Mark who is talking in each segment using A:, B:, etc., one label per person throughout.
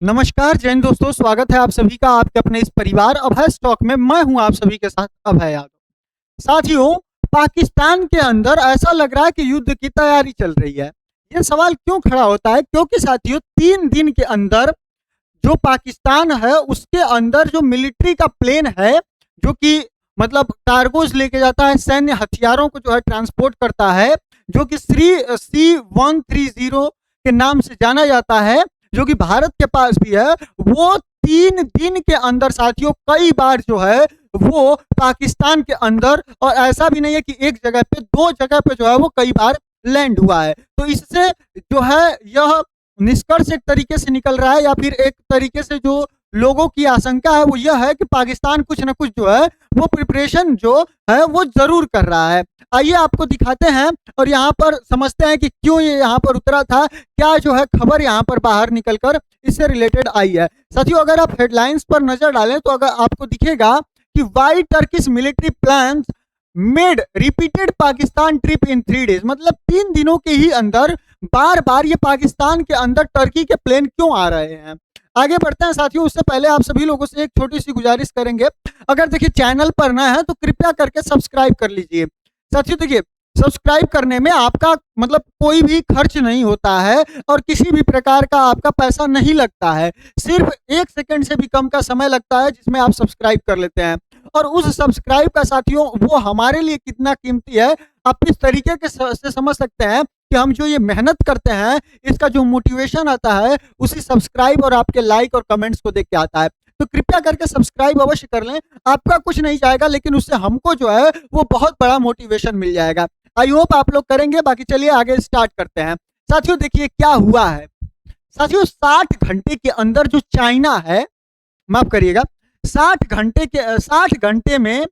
A: नमस्कार जैन दोस्तों, स्वागत है आप सभी का आपके अपने इस परिवार अभय स्टॉक में। मैं हूं आप सभी के साथ अभय यादव। साथियों, पाकिस्तान के अंदर ऐसा लग रहा है कि युद्ध की तैयारी चल रही है। ये सवाल क्यों खड़ा होता है? क्योंकि साथियों 3 दिन के अंदर जो पाकिस्तान है उसके अंदर जो मिलिट्री का प्लेन है, जो कि मतलब कार्गोज लेके जाता है, सैन्य हथियारों को जो है ट्रांसपोर्ट करता है, जो कि C-130 के नाम से जाना जाता है, जो कि भारत के पास भी है। वो 3 दिन के अंदर साथियों कई बार जो है वो पाकिस्तान के अंदर, और ऐसा भी नहीं है कि एक जगह पे, 2 जगह पे जो है वो कई बार लैंड हुआ है। तो इससे जो है यह निष्कर्ष एक तरीके से निकल रहा है, या फिर एक तरीके से जो लोगों की आशंका है वो यह है कि पाकिस्तान कुछ ना कुछ जो है वो प्रिपरेशन जो है वो जरूर कर रहा है। आइए आपको दिखाते हैं और यहाँ पर समझते हैं कि क्यों ये यहाँ पर उतरा था, क्या जो है खबर यहाँ पर बाहर निकलकर इससे रिलेटेड आई है। साथियों, अगर आप हेडलाइंस पर नजर डालें तो अगर आपको दिखेगा कि why Turkish military plane made repeated Pakistan trip in 3 days, मतलब 3 दिनों के ही अंदर बार बार ये पाकिस्तान के अंदर टर्की के प्लेन क्यों आ रहे हैं। आगे बढ़ते हैं साथियों, उससे पहले आप सभी लोगों से एक छोटी सी गुजारिश करेंगे। अगर देखिए चैनल पर नए हैं तो कृपया करके सब्सक्राइब कर लीजिए। साथियों देखिए, सब्सक्राइब करने में आपका मतलब कोई भी खर्च नहीं होता है और किसी भी प्रकार का आपका पैसा नहीं लगता है। सिर्फ 1 सेकंड से भी कम का समय लगता है जिसमें आप सब्सक्राइब कर लेते हैं। और उस सब्सक्राइब का साथियों वो हमारे लिए कितना कीमती है, आप इस तरीके के से समझ सकते हैं कि हम जो ये मेहनत करते हैं इसका जो मोटिवेशन आता है उसी सब्सक्राइब और आपके लाइक और कमेंट्स को देख के आता है। तो कृपया करके सब्सक्राइब अवश्य कर लें। आपका कुछ नहीं जाएगा, लेकिन उससे हमको जो है वो बहुत बड़ा मोटिवेशन मिल जाएगा। आई होप आप लोग करेंगे। बाकी चलिए आगे स्टार्ट करते हैं। साथियों देखिए क्या हुआ है। साथियों 60 घंटे के अंदर जो चाइना है, माफ करिएगा, 60 घंटे में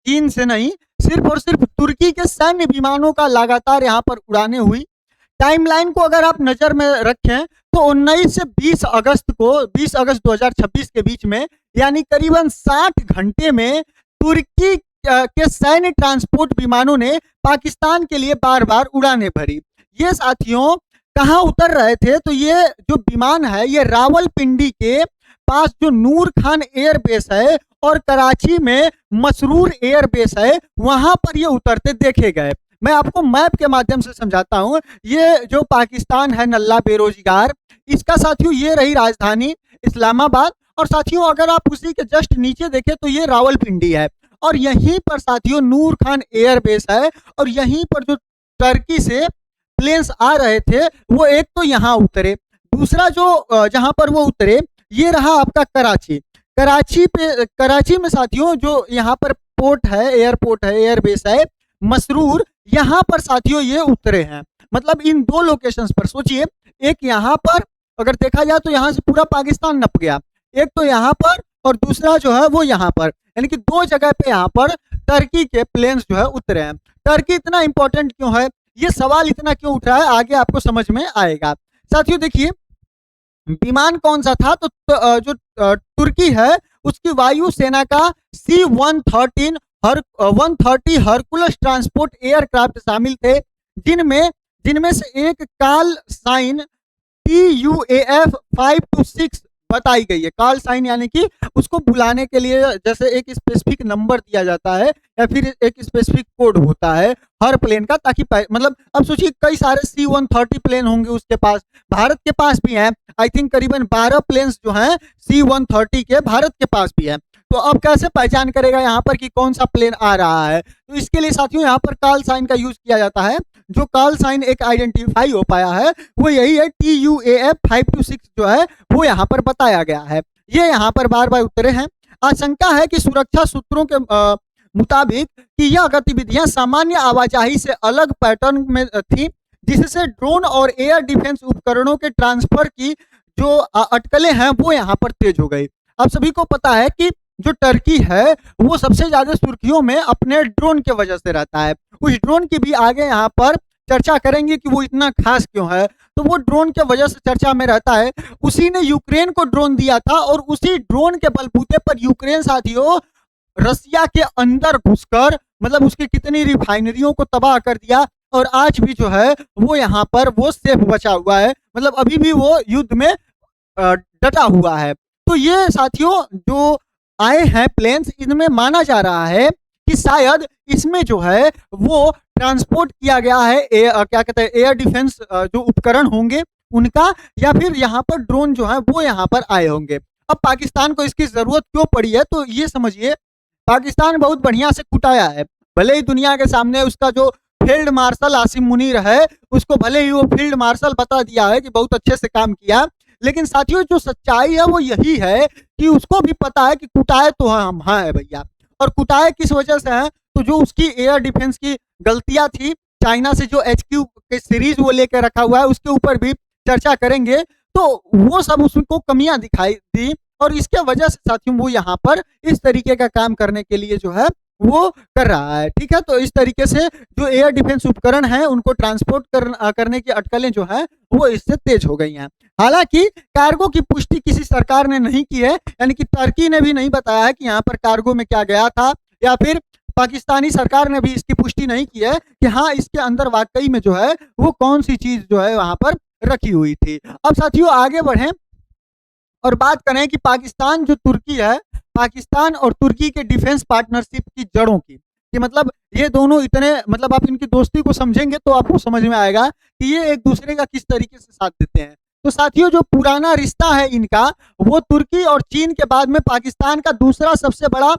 A: चीन से नहीं, सिर्फ और सिर्फ तुर्की के सैन्य विमानों का लगातार यहाँ पर उड़ाने हुई। टाइमलाइन को अगर आप नजर में रखें तो 19 से 20 अगस्त को, 20 अगस्त 2026 के बीच में, यानी करीबन 60 घंटे में तुर्की के सैन्य ट्रांसपोर्ट विमानों ने पाकिस्तान के लिए बार बार उड़ानें भरी। ये साथियों कहाँ उतर रहे थे? तो ये जो विमान है ये रावलपिंडी के पास जो नूर खान एयरबेस है और कराची में मसरूर एयरबेस है, वहां पर ये उतरते देखे गए। मैं आपको मैप के माध्यम से समझाता हूं। ये जो पाकिस्तान है नल्ला बेरोजगार, इसका साथियों ये रही राजधानी इस्लामाबाद, और साथियों अगर आप उसी के जस्ट नीचे देखें तो ये रावलपिंडी है, और यहीं पर साथियों नूर खान एयरबेस है, और यहीं पर जो टर्की से प्लेन्स आ रहे थे वो एक तो यहाँ उतरे, दूसरा जो जहां पर वो उतरे ये रहा आपका कराची। कराची में साथियों जो यहाँ पर पोर्ट है, एयरपोर्ट है, एयरबेस है मसरूर, यहाँ पर साथियों ये उतरे हैं। मतलब इन 2 लोकेशंस पर सोचिए, एक यहाँ पर अगर देखा जाए तो यहाँ से पूरा पाकिस्तान नप गया, एक तो यहाँ पर और दूसरा जो है वो यहाँ पर, यानी कि 2 जगह पे यहाँ पर टर्की के प्लेन्स जो है उतरे हैं। टर्की इतना इंपॉर्टेंट क्यों है, ये सवाल इतना क्यों उठ रहा है, आगे आपको समझ में आएगा। साथियों देखिए विमान कौन सा था, तो जो तुर्की है उसकी वायु सेना का C-130 हरकुलस ट्रांसपोर्ट एयरक्राफ्ट शामिल थे, जिनमें से एक काल साइन TUAF 526 बताई गई है। कॉल साइन यानी कि उसको बुलाने के लिए जैसे एक स्पेसिफिक नंबर दिया जाता है या फिर एक स्पेसिफिक कोड होता है हर प्लेन का, ताकि मतलब अब सोचिए कई सारे C-130 प्लेन होंगे उसके पास, भारत के पास भी हैं। आई थिंक करीबन 12 प्लेन्स जो हैं C-130 के भारत के पास भी हैं। तो अब कैसे पहचान करेगा यहाँ पर कि कौन सा प्लेन आ रहा है? तो इसके लिए साथियों यहाँ पर कॉल साइन का यूज किया जाता है। जो कॉल साइन एक आइडेंटिफाई हो पाया है वो यही है, TUAF 526 जो है वो यहाँ पर बताया गया है। ये यहाँ पर बार बार उतरे हैं। आशंका है कि सुरक्षा सूत्रों के मुताबिक कि यह गतिविधियां सामान्य आवाजाही से अलग पैटर्न में थी, जिससे ड्रोन और एयर डिफेंस उपकरणों के ट्रांसफर की जो अटकलें हैं वो यहाँ पर तेज हो गई। अब सभी को पता है कि जो टर्की है वो सबसे ज्यादा सुर्खियों में अपने ड्रोन के वजह से रहता है। उस ड्रोन की भी आगे यहाँ पर चर्चा करेंगे कि वो इतना खास क्यों है। तो वो ड्रोन के वजह से चर्चा में रहता है। उसी ने यूक्रेन को ड्रोन दिया था, और उसी ड्रोन के बलबूते पर यूक्रेन साथियों रसिया के अंदर घुसकर मतलब उसकी कितनी रिफाइनरियों को तबाह कर दिया, और आज भी जो है वो यहाँ पर वो सेफ बचा हुआ है। मतलब अभी भी वो युद्ध में डटा हुआ है। तो ये साथियों जो आए हैं प्लेन्स, इनमें माना जा रहा है कि शायद इसमें जो है वो ट्रांसपोर्ट किया गया है क्या कहते हैं एयर डिफेंस जो उपकरण होंगे उनका, या फिर यहाँ पर ड्रोन जो है वो यहाँ पर आए होंगे। अब पाकिस्तान को इसकी जरूरत क्यों पड़ी है, तो ये समझिए पाकिस्तान बहुत बढ़िया से कुटाया है। भले ही दुनिया के सामने उसका जो फील्ड मार्शल आसिम मुनीर है, उसको भले ही वो फील्ड मार्शल बता दिया है कि बहुत अच्छे से काम किया, लेकिन साथियों जो सच्चाई है वो यही है कि उसको भी पता है कि कुटाए तो हम हैं भैया। और कुटाए किस वजह से है, तो जो उसकी एयर डिफेंस की गलतियां थी, चाइना से जो HQ के सीरीज वो लेकर रखा हुआ है उसके ऊपर भी चर्चा करेंगे, तो वो सब उसको कमियां दिखाई दी और इसके वजह से साथियों वो यहाँ पर इस तरीके का काम करने के लिए जो है वो कर रहा है। ठीक है, तो इस तरीके से जो एयर डिफेंस उपकरण हैं उनको ट्रांसपोर्ट करने की अटकलें जो है वो इससे तेज हो गई हैं। हालांकि कार्गो की पुष्टि किसी सरकार ने नहीं की है, यानी कि टर्की ने भी नहीं बताया है कि यहाँ पर कार्गो में क्या गया था, या फिर पाकिस्तानी सरकार ने भी इसकी पुष्टि नहीं की है कि हाँ इसके अंदर वाकई में जो है वो कौन सी चीज जो है वहां पर रखी हुई थी। अब साथियों आगे बढ़ें और बात करें कि पाकिस्तान जो तुर्की है, पाकिस्तान और तुर्की के डिफेंस पार्टनरशिप की जड़ों की, कि मतलब ये दोनों इतने, मतलब आप इनकी दोस्ती को समझेंगे तो आपको समझ में आएगा कि ये एक दूसरे का किस तरीके से साथ देते हैं। तो साथियों जो पुराना रिश्ता है इनका, वो तुर्की और चीन के बाद में पाकिस्तान का दूसरा सबसे बड़ा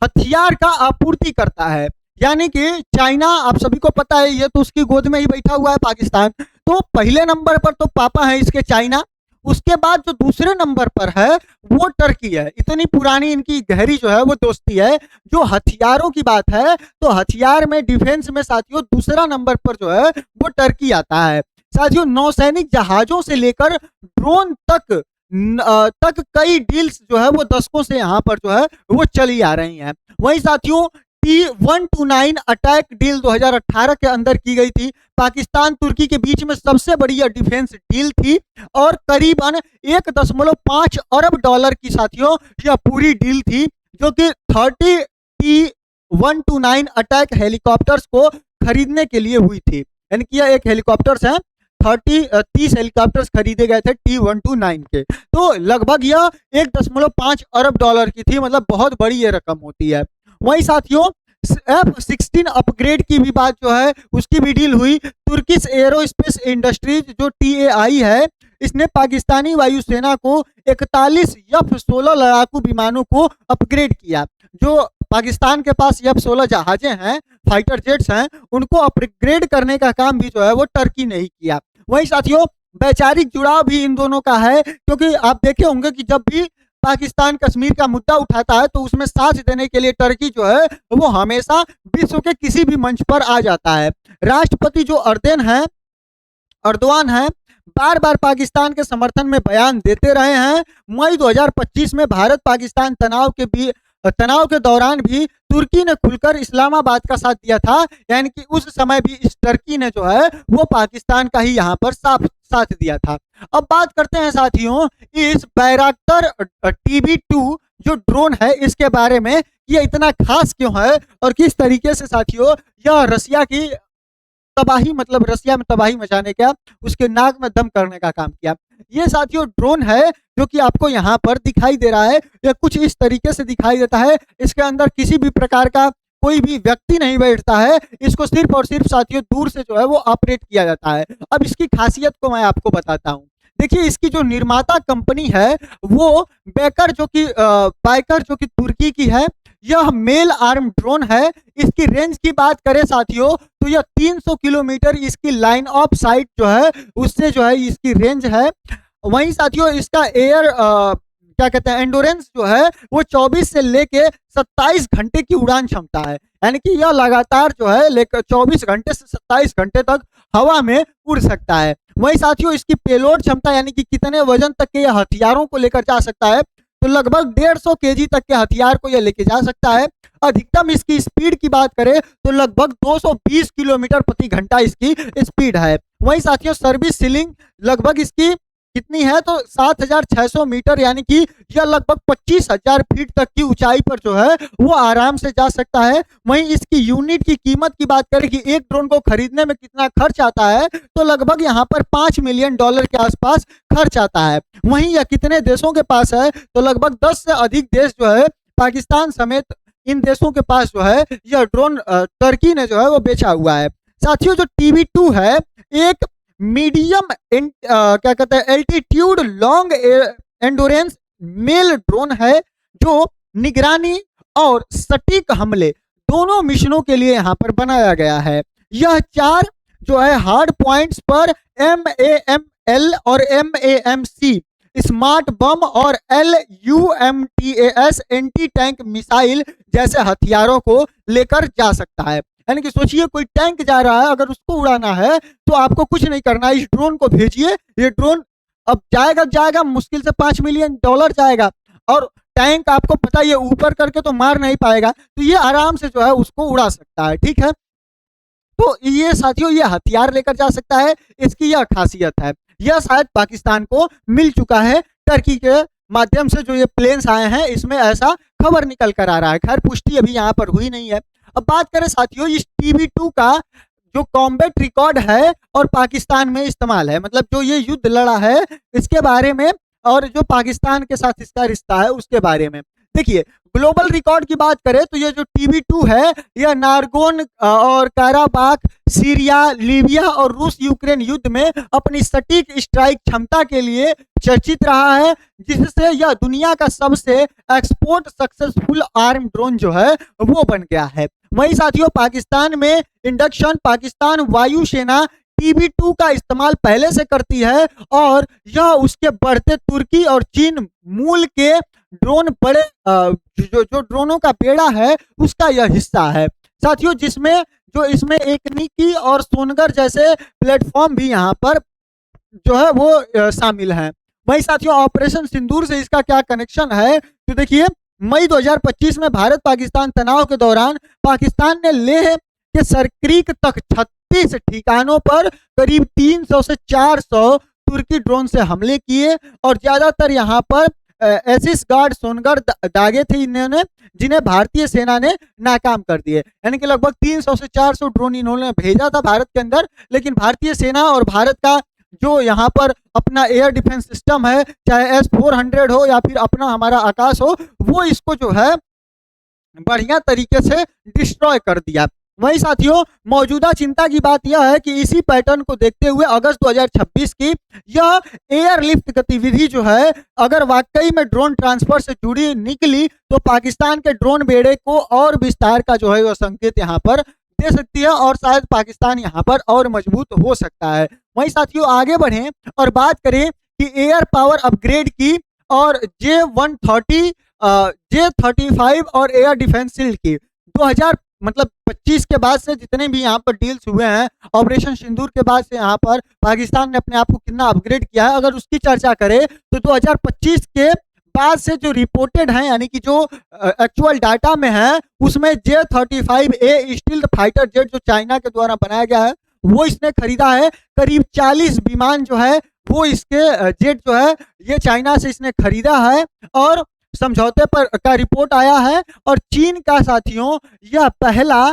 A: हथियार का आपूर्ति करता है। यानी कि चाइना, आप सभी को पता है, ये तो उसकी गोद में ही बैठा हुआ है पाकिस्तान, तो पहले नंबर पर तो पापा है इसके चाइना, उसके बाद जो दूसरे नंबर पर है वो टर्की है। इतनी पुरानी इनकी गहरी जो है वो दोस्ती है। जो हथियारों की बात है, तो हथियार में, डिफेंस में साथियों दूसरा नंबर पर जो है वो टर्की आता है। साथियों नौसैनिक जहाजों से लेकर ड्रोन तक कई डील्स जो है वो दशकों से यहाँ पर जो है वो चली आ रही हैं। वहीं साथियों T129 अटैक डील 2018 के अंदर की गई थी। पाकिस्तान तुर्की के बीच में सबसे बड़ी यह डिफेंस डील थी और करीबन 1.5 अरब डॉलर की साथियों यह पूरी डील थी, जो कि 30 T129 अटैक हेलीकॉप्टर्स को खरीदने के लिए हुई थी। यानी कि यह एक हेलीकॉप्टर्स हैं, 30 हेलीकॉप्टर्स खरीदे गए थे T129 के, तो लगभग यह 1.5 अरब डॉलर की थी, मतलब बहुत बड़ी ये रकम होती है। वहीं साथियों F-16 अपग्रेड की भी बात जो है उसकी भी डील हुई। तुर्किश एरोस्पेस इंडस्ट्रीज जो TAI है, इसने पाकिस्तानी वायुसेना को 41 F-16 लड़ाकू विमानों को अपग्रेड किया। जो पाकिस्तान के पास F-16 जहाजें हैं, फाइटर जेट्स हैं, उनको अपग्रेड करने का काम भी जो है वो टर्की ने ही किया। वहीं साथियों वैचारिक जुड़ाव भी इन दोनों का है, क्योंकि आप देखे होंगे कि जब भी पाकिस्तान कश्मीर का मुद्दा उठाता है तो उसमें साथ देने के लिए टर्की जो है वो हमेशा विश्व के किसी भी मंच पर आ जाता है। राष्ट्रपति जो अर्दवान है, बार बार पाकिस्तान के समर्थन में बयान देते रहे हैं। मई 2025 में भारत पाकिस्तान तनाव के दौरान भी तुर्की ने खुलकर इस्लामाबाद का साथ दिया था। यानी कि उस समय भी इस टर्की ने जो है वो पाकिस्तान का ही यहाँ पर साथ दिया था। अब बात करते हैं साथियों इस बैराक्टर TB2 जो ड्रोन है इसके बारे में, ये इतना खास क्यों है और किस तरीके से साथियों यह रसिया की तबाही, मतलब रसिया में तबाही मचाने का, उसके नाक में दम करने का काम किया। ये साथियों ड्रोन है जो कि आपको यहाँ पर दिखाई दे रहा है, ये कुछ इस तरीके से दिखाई देता है। इसके अंदर किसी भी प्रकार का कोई भी व्यक्ति नहीं बैठता है, इसको सिर्फ और सिर्फ साथियों दूर से जो है वो ऑपरेट किया जाता है। अब इसकी खासियत को मैं आपको बताता हूँ। देखिए इसकी जो निर्माता कंपनी है वो बैकर जो कि तुर्की की है। यह मेल आर्म ड्रोन है। इसकी रेंज की बात करें साथियों तो यह 300 किलोमीटर इसकी लाइन ऑफ साइट जो है उससे जो है इसकी रेंज है। वहीं साथियों इसका क्या कहते हैं एंडोरेंस जो है वो 24 से लेके 27 घंटे की उड़ान क्षमता है। यानी कि यह लगातार जो है लेकर 24 घंटे से 27 घंटे तक हवा में उड़ सकता है। वहीं साथियों इसकी पेलोड क्षमता, यानी कि कितने वजन तक के यह हथियारों को लेकर जा सकता है, तो लगभग 150 kg तक के हथियार को यह लेके जा सकता है। अधिकतम इसकी स्पीड की बात करें तो लगभग 220 किलोमीटर प्रति घंटा इसकी स्पीड है। वहीं साथियों सर्विस सीलिंग लगभग इसकी कितनी है तो 7600 मीटर, यानी कि यह लगभग 25,000 फीट तक की ऊंचाई पर जो है वो आराम से जा सकता है। वहीं इसकी यूनिट की कीमत की बात करें कि एक ड्रोन को खरीदने में कितना खर्च आता है, तो लगभग यहाँ पर $5 मिलियन के आसपास खर्च आता है। वहीं यह कितने देशों के पास है, तो लगभग 10 से अधिक देश जो है पाकिस्तान समेत इन देशों के पास जो है यह ड्रोन टर्की ने जो है वो बेचा हुआ है। साथियों जो TB2 है एक मीडियम क्या कहते हैं altitude long endurance male drone है जो निगरानी और सटीक हमले दोनों मिशनों के लिए यहाँ पर बनाया गया है। यह 4 जो है हार्ड पॉइंट्स पर MAML और MAMC स्मार्ट बम और LUMTAS एंटी टैंक मिसाइल जैसे हथियारों को लेकर जा सकता है। यानी कि सोचिए कोई टैंक जा रहा है, अगर उसको उड़ाना है तो आपको कुछ नहीं करना है, इस ड्रोन को भेजिए, ये ड्रोन अब जाएगा मुश्किल से $5 मिलियन जाएगा, और टैंक आपको पता है ये ऊपर करके तो मार नहीं पाएगा, तो ये आराम से जो है उसको उड़ा सकता है। ठीक है, तो ये साथियों ये हथियार लेकर जा सकता है, इसकी यह खासियत है। यह शायद पाकिस्तान को मिल चुका है टर्की के माध्यम से, जो ये प्लेन्स आए हैं इसमें ऐसा खबर निकल कर आ रहा है। खैर पुष्टि अभी यहाँ पर हुई नहीं है। अब बात करें साथियों इस TB2 का जो कॉम्बैट रिकॉर्ड है और पाकिस्तान में इस्तेमाल है, मतलब जो ये युद्ध लड़ा है इसके बारे में और जो पाकिस्तान के साथ इसका रिश्ता है उसके बारे में। देखिए ग्लोबल रिकॉर्ड की बात करें तो ये जो TB2 है यह नारगोन और काराबाख, सीरिया, लीबिया और रूस यूक्रेन युद्ध में अपनी सटीक स्ट्राइक क्षमता के लिए चर्चित रहा है, जिससे यह दुनिया का सबसे एक्सपोर्ट सक्सेसफुल आर्म ड्रोन जो है वो बन गया है। वहीं साथियों पाकिस्तान में इंडक्शन पाकिस्तान वायुसेना TB2 का इस्तेमाल पहले से करती है और यह उसके बढ़ते तुर्की और चीन मूल के ड्रोन बड़े जो ड्रोनों का बेड़ा है उसका यह हिस्सा है साथियों, जिसमें जो इसमें एक निकी और सोनगर जैसे प्लेटफॉर्म भी यहाँ पर जो है वो शामिल हैं। वहीं साथियों ऑपरेशन सिंदूर से इसका क्या कनेक्शन है, तो देखिए मई 2025 में भारत पाकिस्तान तनाव के दौरान पाकिस्तान ने लेह के सरक्रीक तक 36 ठिकानों पर करीब 300 से 400 तुर्की ड्रोन से हमले किए और ज्यादातर यहाँ पर एसिस गार्ड सोनगर दागे थे इन्होंने, जिन्हें भारतीय सेना ने नाकाम कर दिए। यानी कि लगभग 300 से 400 ड्रोन इन्होंने भेजा था भारत के अंदर, लेकिन भारतीय सेना और भारत का जो यहाँ पर अपना एयर डिफेंस सिस्टम है, चाहे S-400 हो या फिर अपना हमारा आकाश हो, वो इसको जो है बढ़िया तरीके से डिस्ट्रॉय कर दिया। वहीं साथियों मौजूदा चिंता की बात यह है कि इसी पैटर्न को देखते हुए अगस्त 2026 की यह एयरलिफ्ट गतिविधि जो है अगर वाकई में ड्रोन ट्रांसफर से जुड़ी निकली तो पाकिस्तान के ड्रोन बेड़े को और विस्तार का जो है वह संकेत यहाँ पर दे सकती है और शायद पाकिस्तान यहाँ पर और मजबूत हो सकता है। वहीं साथियों आगे बढ़ें और बात करें कि एयर पावर अपग्रेड की और J-130 J-35 और एयर डिफेंस शील्ड की 2025 के बाद से जितने भी यहाँ पर डील्स हुए हैं, ऑपरेशन सिंदूर के बाद से यहाँ पर पाकिस्तान ने अपने आप को कितना अपग्रेड किया है, अगर उसकी चर्चा करें तो 2025 के बाद से जो रिपोर्टेड है यानी कि जो एक्चुअल डाटा में है उसमें J-35A स्टील्थ फाइटर जेट जो चाइना के द्वारा बनाया गया है वो इसने खरीदा है। करीब 40 विमान जो है वो इसके जेट जो है ये चाइना से इसने खरीदा है और समझौते पर का रिपोर्ट आया है। और चीन का साथियों यह पहला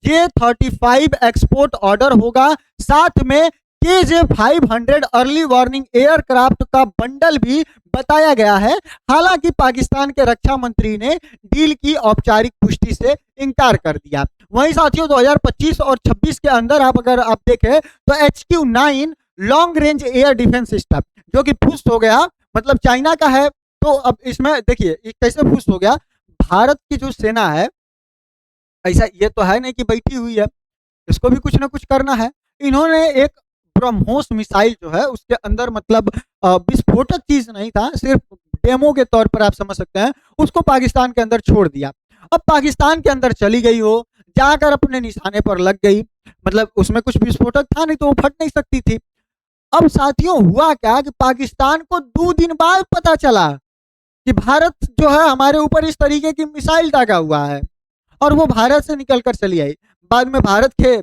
A: J-35 एक्सपोर्ट ऑर्डर होगा, साथ में KJ-500 अर्ली वार्निंग एयरक्राफ्ट का बंडल भी बताया गया है। हालांकि पाकिस्तान के रक्षा मंत्री ने डील की औपचारिक पुष्टि से इनकार कर दिया। वहीं साथियों 2025 और 26 के अंदर अगर आप देखें तो HQ-9 long range air defence system जो कि फुस हो गया, मतलब चाइना का है, तो अब इसमें देखिए कैसे फुस हो गया। भारत की जो सेना है ऐसा ये तो है नहीं कि बैठी हुई है, इसको भी कुछ ना कुछ करना है। इन्होंने एक ब्रह्मोस मिसाइल जो है उसके अंदर मतलब विस्फोटक चीज नहीं था, सिर्फ डेमो के तौर पर आप समझ सकते हैं, उसको पाकिस्तान के अंदर छोड़ दिया। अब पाकिस्तान के अंदर चली गई हो, जाकर अपने निशाने पर लग गई, मतलब उसमें कुछ विस्फोटक था नहीं तो वो फट नहीं सकती थी। अब साथियों हुआ क्या कि पाकिस्तान को 2 दिन बाद पता चला कि भारत जो है हमारे ऊपर इस तरीके की मिसाइल दागा हुआ है और वो भारत से निकल कर चली आई। बाद में भारत के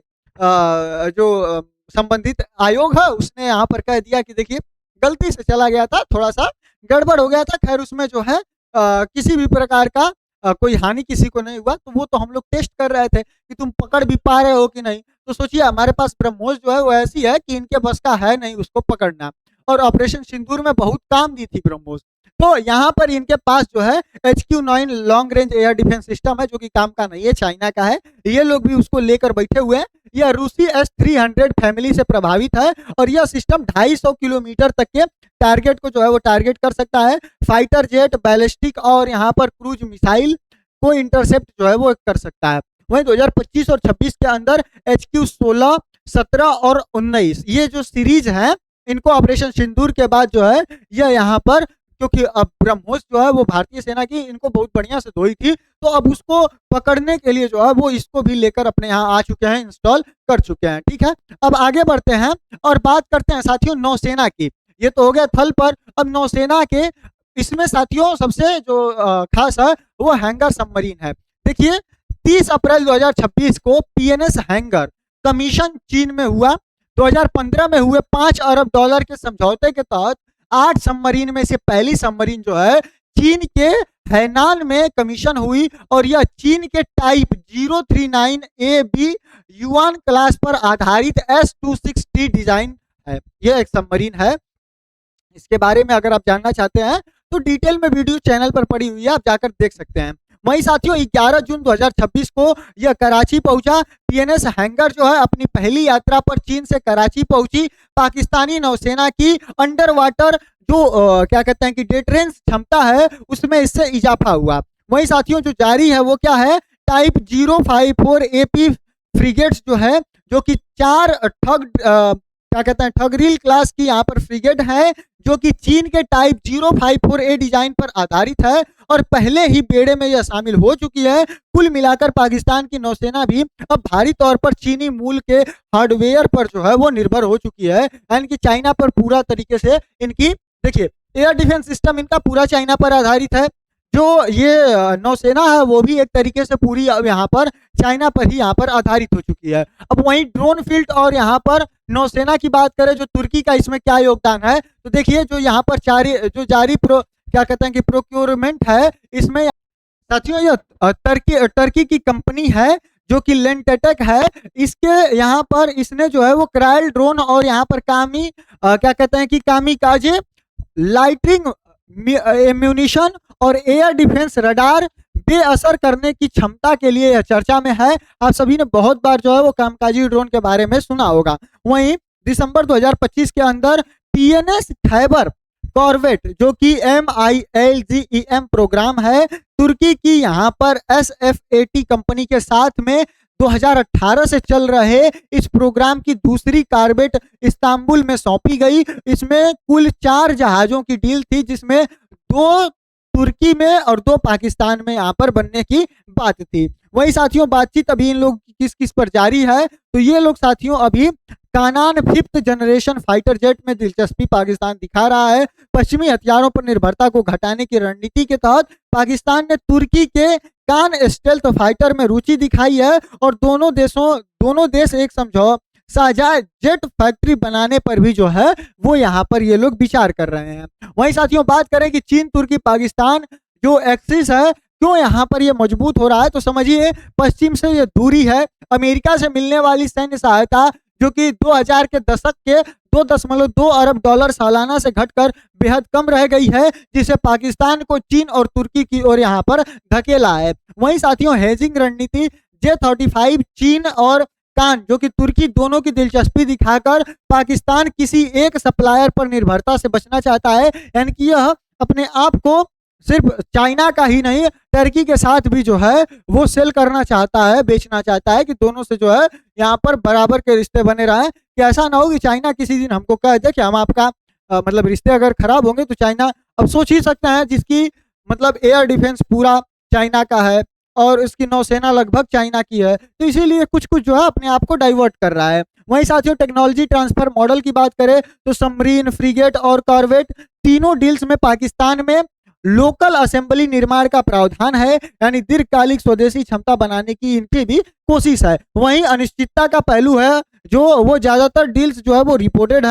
A: जो संबंधित आयोग है उसने यहाँ पर कह दिया कि देखिए गलती से चला गया था, थोड़ा सा गड़बड़ हो गया था, खैर उसमें जो है किसी भी प्रकार का कोई हानि किसी को नहीं हुआ। तो वो तो हम लोग टेस्ट कर रहे थे कि तुम पकड़ भी पा रहे हो कि नहीं। तो सोचिए हमारे पास ब्रह्मोस जो है वो ऐसी है कि इनके बस का है नहीं उसको पकड़ना, और ऑपरेशन सिंदूर में बहुत काम दी थी ब्रह्मोस। तो यहाँ पर इनके पास जो है HQ-9 long range air defence system है, जो कि काम का नहीं है, चाइना का है। ये लोग भी उसको लेकर बैठे हुए हैं। यह रूसी S-300 फैमिली से प्रभावित है और यह सिस्टम 250 किलोमीटर तक के टारगेट को जो है वो टारगेट कर सकता है। फाइटर जेट, बैलिस्टिक और यहाँ पर क्रूज मिसाइल को इंटरसेप्ट जो है वो कर सकता है। वहीं 2025 और 26 के अंदर HQ-16, 17 और 19 ये जो सीरीज है, इनको ऑपरेशन सिंदूर के बाद जो है यह यहाँ पर, क्योंकि अब ब्रह्मोस जो है वो भारतीय सेना की इनको बहुत बढ़िया से धोई थी, तो अब उसको पकड़ने के लिए जो है वो इसको भी लेकर अपने यहाँ आ चुके हैं, इंस्टॉल कर चुके हैं। ठीक है, अब आगे बढ़ते हैं और बात करते हैं साथियों नौसेना की। ये तो हो गया थल पर, अब नौसेना के इसमें साथियों सबसे जो खास है वो हैंगर सबमरीन है। देखिए 30 अप्रैल 2026 को PNS हैंगर कमीशन चीन में हुआ। 2015 में हुए $5 अरब के समझौते के तहत 8 सबमरीन में से पहली सबमरीन जो है चीन के हैनान में कमीशन हुई और यह चीन के टाइप 039AB युआन क्लास पर आधारित S-260 डिजाइन है। यह एक सबमरीन है। इसके बारे में अगर आप जानना चाहते हैं तो डिटेल में वीडियो चैनल पर पड़ी हुई है, आप जाकर देख सकते हैं। वहीं साथियों 11 जून 2026 को यह कराची पहुंचा। PNS हैंगर जो है अपनी पहली यात्रा पर चीन से कराची पहुंची। पाकिस्तानी नौसेना की अंडर वाटर जो क्या कहते हैं कि डेटरेंस क्षमता है उसमें इससे इजाफा हुआ। वहीं साथियों जो जारी है वो क्या है, टाइप 054AP फ्रिगेट्स जो है, जो कि 4 क्या कहते हैं ठगरील क्लास की यहाँ पर फ्रिगेट है, जो कि चीन के टाइप 054A डिजाइन पर आधारित है और पहले ही बेड़े में यह शामिल हो चुकी है। कुल मिलाकर पाकिस्तान की नौसेना भी अब भारी तौर पर चीनी मूल के हार्डवेयर पर जो है वो निर्भर हो चुकी है, यानी कि चाइना पर पूरा तरीके से इनकी, देखिए एयर डिफेंस सिस्टम इनका पूरा चाइना पर आधारित है। जो ये नौसेना है वो भी एक तरीके से पूरी अब यहाँ पर चाइना पर ही यहाँ पर आधारित हो चुकी है। अब वहीं ड्रोन फील्ड और यहाँ पर नौसेना की बात करें, जो तुर्की का इसमें क्या योगदान है, तो देखिए जो यहाँ पर जारी क्या कहते हैं कि प्रोक्योरमेंट है, इसमें साथियों यह टर्की की कंपनी है जो कि लेंटेटेक है। इसके यहाँ पर इसने जो है वो क्रायल ड्रोन और यहाँ पर क्या कहते हैं कि कामिकाजे लाइटिंग एम्यूनिशन और एयर डिफेंस रडार बेअसर करने की क्षमता के लिए यह चर्चा में है। आप सभी ने बहुत बार जो है वो कामकाजी ड्रोन के बारे में सुना होगा। वहीं दिसंबर 2025 के अंदर PNS खैबर कॉर्वेट जो कि MILGEM प्रोग्राम है, तुर्की की यहाँ पर SFAT कंपनी के साथ में 2018 से चल रहे इस प्रोग्राम की दूसरी कार्बेट इस्तांबुल में सौंपी गई। इसमें कुल 4 जहाजों की डील थी, जिसमें 2 तुर्की में और 2 पाकिस्तान में यहाँ पर बनने की बात थी। वही साथियों बातचीत अभी इन लोग किस किस पर जारी है, तो ये लोग साथियों अभी कानान 5th जनरेशन फाइटर जेट में दिलचस्पी पाकिस्तान दिखा रहा है। पश्चिमी हथियारों पर निर्भरता को घटाने की रणनीति के तहत पाकिस्तान ने तुर्की के कान स्टेल्थ फाइटर में रुचि दिखाई है और दोनों देश एक साझा जेट फैक्ट्री बनाने पर भी जो है वो यहाँ पर ये लोग विचार कर रहे हैं। वहीं साथियों बात करें कि चीन तुर्की पाकिस्तान जो एक्सिस है क्यों यहाँ पर ये मजबूत हो रहा है, तो समझिए पश्चिम से ये दूरी है। अमेरिका से मिलने वाली सैन्य सहायता जो कि 2000 के दशक के $2.2 अरब सालाना से घटकर बेहद कम रह गई है, जिसे पाकिस्तान को चीन और तुर्की की ओर यहाँ पर धकेला है। वहीं साथियों हेजिंग रणनीति J-35 चीन और कान जो कि तुर्की दोनों की दिलचस्पी दिखाकर पाकिस्तान किसी एक सप्लायर पर निर्भरता से बचना चाहता है, यानी कि यह अपने आप को सिर्फ चाइना का ही नहीं टर्की के साथ भी जो है वो सेल करना चाहता है, बेचना चाहता है कि दोनों से जो है यहाँ पर बराबर के रिश्ते बने रहें, कि ऐसा ना हो कि चाइना किसी दिन हमको कह दे कि हम आपका मतलब रिश्ते अगर खराब होंगे तो चाइना, अब सोच ही सकते हैं जिसकी मतलब एयर डिफेंस पूरा चाइना का है और इसकी नौसेना लगभग चाइना की है, तो इसीलिए कुछ कुछ जो है अपने आप को डाइवर्ट कर रहा है। वहीं साथियों टेक्नोलॉजी ट्रांसफर मॉडल की बात करें तो सबमरीन, फ्रिगेट और कॉर्वेट तीनों डील्स में पाकिस्तान में लोकल असेंबली निर्माण का प्रावधान है, यानी दीर्घकालिक स्वदेशी क्षमता बनाने की इनकी भी कोशिश है। वहीं अनिश्चितता का पहलू है, जो वो ज्यादातर डील्स जो है वो रिपोर्टेड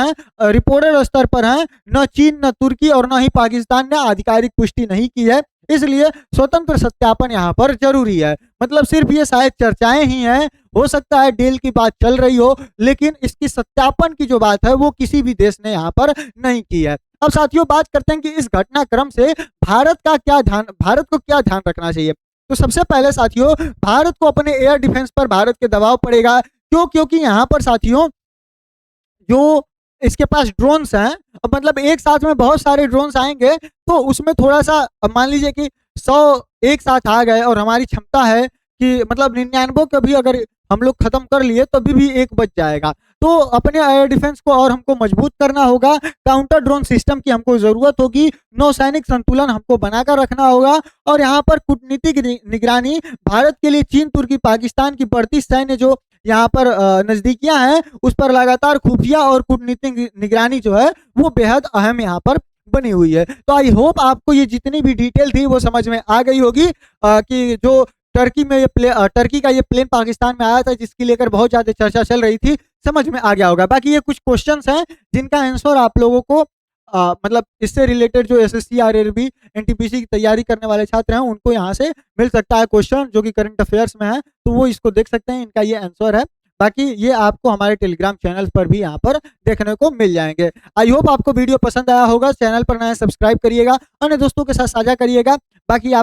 A: स्तर पर हैं। न चीन, न तुर्की और न ही पाकिस्तान ने आधिकारिक पुष्टि नहीं की है, इसलिए स्वतंत्र सत्यापन यहाँ पर जरूरी है। मतलब सिर्फ ये शायद चर्चाएं ही हैं, हो सकता है डील की बात चल रही हो, लेकिन इसकी सत्यापन की जो बात है वो किसी भी देश ने यहाँ पर नहीं की है। अब साथियों बात करते हैं कि इस घटनाक्रम से भारत को क्या ध्यान रखना चाहिए। तो सबसे पहले साथियों भारत को अपने एयर डिफेंस पर भारत के दबाव पड़ेगा। क्योंकि यहाँ पर साथियों जो इसके पास ड्रोन्स हैं, मतलब एक साथ में बहुत सारे ड्रोन्स आएंगे तो उसमें थोड़ा सा मान लीजिए कि 100 एक साथ आ गए और हमारी क्षमता है कि मतलब 99 को भी अगर हम लोग खत्म कर लिए तो भी एक बच जाएगा। तो अपने एयर डिफेंस को और हमको मजबूत करना होगा। काउंटर ड्रोन सिस्टम की हमको जरूरत होगी। नौसैनिक संतुलन हमको बनाकर रखना होगा। और यहाँ पर कूटनीतिक निगरानी भारत के लिए चीन, तुर्की, पाकिस्तान की बढ़ती सैन्य जो यहाँ पर नजदीकियां हैं उस पर लगातार खुफिया और कूटनीतिक निगरानी जो है वो बेहद अहम यहाँ पर बनी हुई है। तो आई होप आपको ये जितनी भी डिटेल थी वो समझ में आ गई होगी कि जो टर्की का ये प्लेन पाकिस्तान में आया था जिसकी लेकर बहुत ज्यादा चर्चा चल रही थी, समझ में आ गया होगा। बाकी ये कुछ क्वेश्चंस हैं जिनका आंसर आप लोगों को मतलब इससे रिलेटेड जो एसएससी, आरआरबी, एनटीपीसी की तैयारी करने वाले छात्र हैं उनको यहाँ से मिल सकता है क्वेश्चन जो कि करंट अफेयर्स में है, तो वो इसको देख सकते हैं, इनका ये आंसर है। बाकी ये आपको हमारे टेलीग्राम चैनल पर भी यहाँ पर देखने को मिल जाएंगे। आई होप आपको वीडियो पसंद आया होगा। चैनल पर नया सब्सक्राइब करिएगा, अन्य दोस्तों के साथ साझा करिएगा। बाकी आप